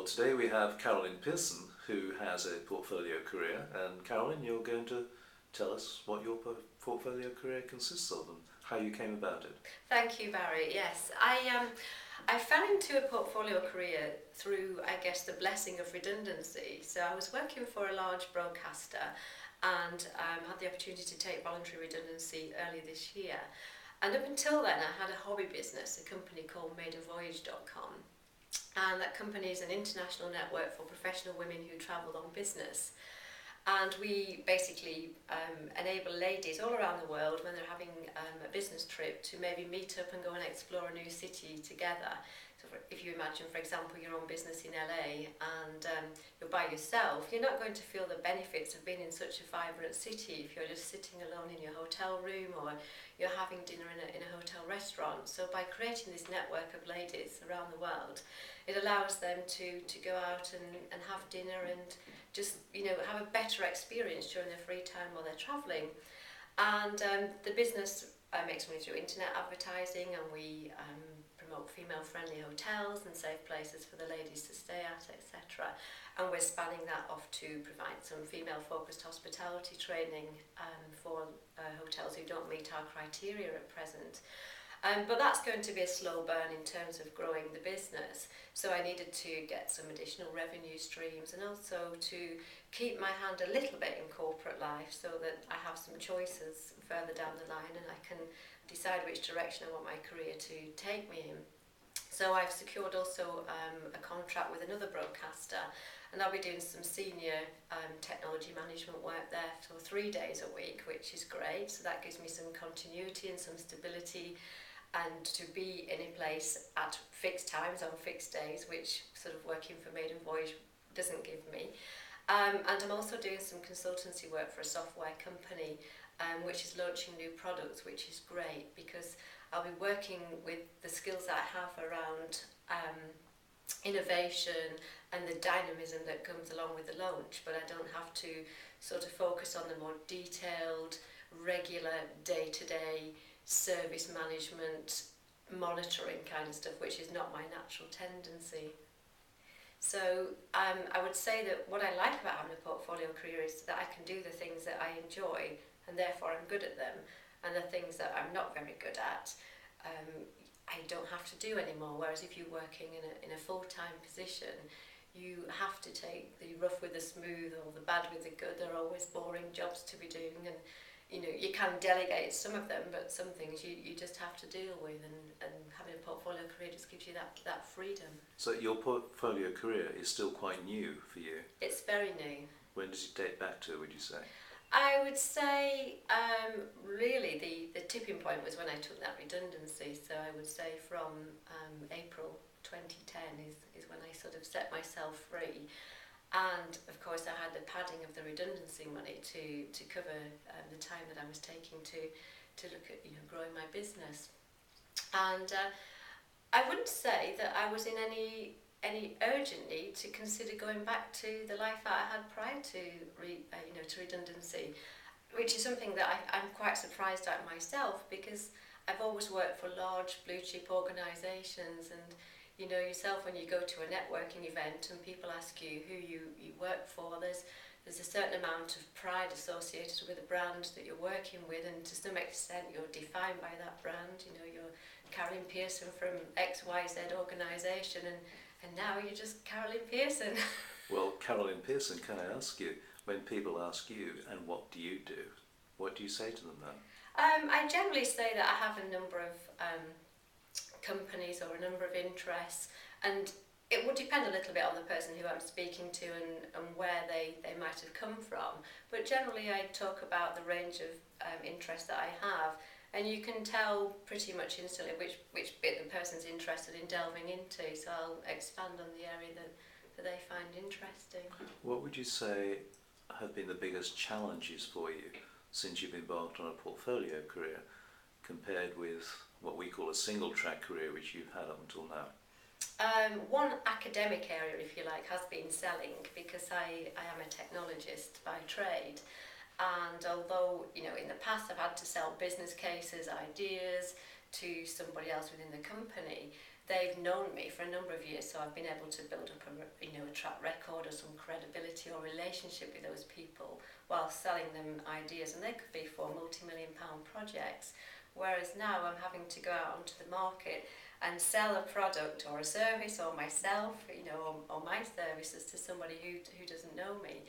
today we have Carolyn Pearson, who has a portfolio career. And Carolyn, you're going to tell us what your portfolio career consists of and how you came about it. Thank you, Barry. Yes, I fell into a portfolio career through, I guess, the blessing of redundancy. So I was working for a large broadcaster and had the opportunity to take voluntary redundancy early this year. And up until then, I had a hobby business, a company called maidenvoyage.com. And that company is an international network for professional women who travelled on business. And we basically enable ladies all around the world when they're having a business trip to maybe meet up and go and explore a new city together. So if you imagine, for example, you're on business in LA and you're by yourself, you're not going to feel the benefits of being in such a vibrant city if you're just sitting alone in your hotel room or you're having dinner in a hotel restaurant. So by creating this network of ladies around the world, it allows them to go out and have dinner and just, have a better experience during their free time while they're travelling. And the business makes money through internet advertising, and we promote female-friendly hotels and safe places for the ladies to stay at, etc. And we're spanning that off to provide some female-focused hospitality training for hotels who don't meet our criteria at present. But that's going to be a slow burn in terms of growing the business. So I needed to get some additional revenue streams and also to keep my hand a little bit in corporate life so that I have some choices further down the line and I can decide which direction I want my career to take me in. So I've secured also a contract with another broadcaster, and I'll be doing some senior technology management work there for 3 days a week, which is great. So that gives me some continuity and some stability, and to be in a place at fixed times on fixed days, which sort of working for Maiden Voyage doesn't give me. And I'm also doing some consultancy work for a software company, which is launching new products, which is great because I'll be working with the skills that I have around innovation and the dynamism that comes along with the launch, but I don't have to sort of focus on the more detailed, regular, day-to-day service management, monitoring kind of stuff, which is not my natural tendency. So I would say that what I like about having a portfolio career is that I can do the things that I enjoy and therefore I'm good at them, and the things that I'm not very good at I don't have to do anymore. Whereas if you're working in a full-time position, you have to take the rough with the smooth or the bad with the good. There are always boring jobs to be doing, and you can delegate some of them, but some things you just have to deal with, and having a portfolio career just gives you that freedom. So your portfolio career is still quite new for you? It's very new. When does it date back to, would you say? I would say really the tipping point was when I took that redundancy, so I would say from April 2010 is when I sort of set myself free. And of course I had the padding of the redundancy money to cover the time that I was taking to look at growing my business. And I wouldn't say that I was in any urgent need to consider going back to the life that I had prior to redundancy, which is something that I'm quite surprised at myself, because I've always worked for large blue chip organisations, and yourself, when you go to a networking event and people ask you who you work for, there's a certain amount of pride associated with the brand that you're working with, and to some extent you're defined by that brand. You're Carolyn Pearson from XYZ organisation, and now you're just Carolyn Pearson. Well, Carolyn Pearson, can I ask you, when people ask you, and what do you do, what do you say to them then? I generally say that I have a number of companies or a number of interests, and it would depend a little bit on the person who I'm speaking to and where they might have come from. But generally I talk about the range of interests that I have, and you can tell pretty much instantly which bit the person's interested in delving into, so I'll expand on the area that they find interesting. What would you say have been the biggest challenges for you since you've embarked on a portfolio career compared with what we call a single track career, which you've had up until now? One academic area, if you like, has been selling, because I am a technologist by trade. And although, in the past I've had to sell business cases, ideas to somebody else within the company, they've known me for a number of years, so I've been able to build up a track record or some credibility or relationship with those people while selling them ideas, and they could be for multi-million-pound projects. Whereas now I'm having to go out onto the market and sell a product or a service, or myself, or my services to somebody who doesn't know me.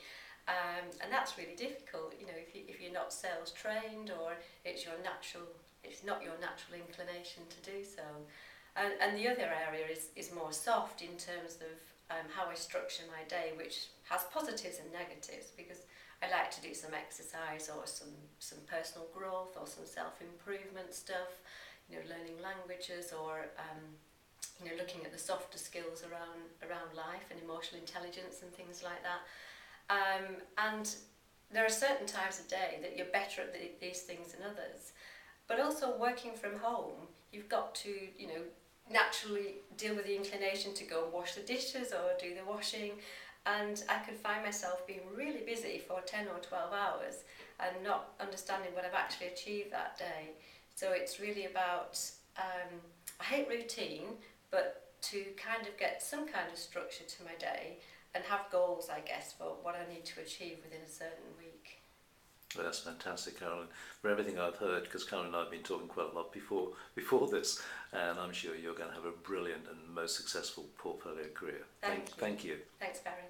And that's really difficult, if you're not sales trained, or it's not your natural inclination to do so. And the other area is more soft in terms of how I structure my day, which has positives and negatives, because I like to do some exercise or some personal growth or some self-improvement stuff, learning languages, or looking at the softer skills around life and emotional intelligence and things like that. And there are certain times of day that you're better at these things than others. But also working from home, you've got to, naturally deal with the inclination to go and wash the dishes or do the washing. And I could find myself being really busy for 10 or 12 hours and not understanding what I've actually achieved that day. So it's really about, I hate routine, but to kind of get some kind of structure to my day and have goals, I guess, for what I need to achieve within a certain week. Well, that's fantastic, Carolyn. For everything I've heard, because Carolyn and I have been talking quite a lot before this, and I'm sure you're going to have a brilliant and most successful portfolio career. Thank you. Thank you. Thanks, Barry.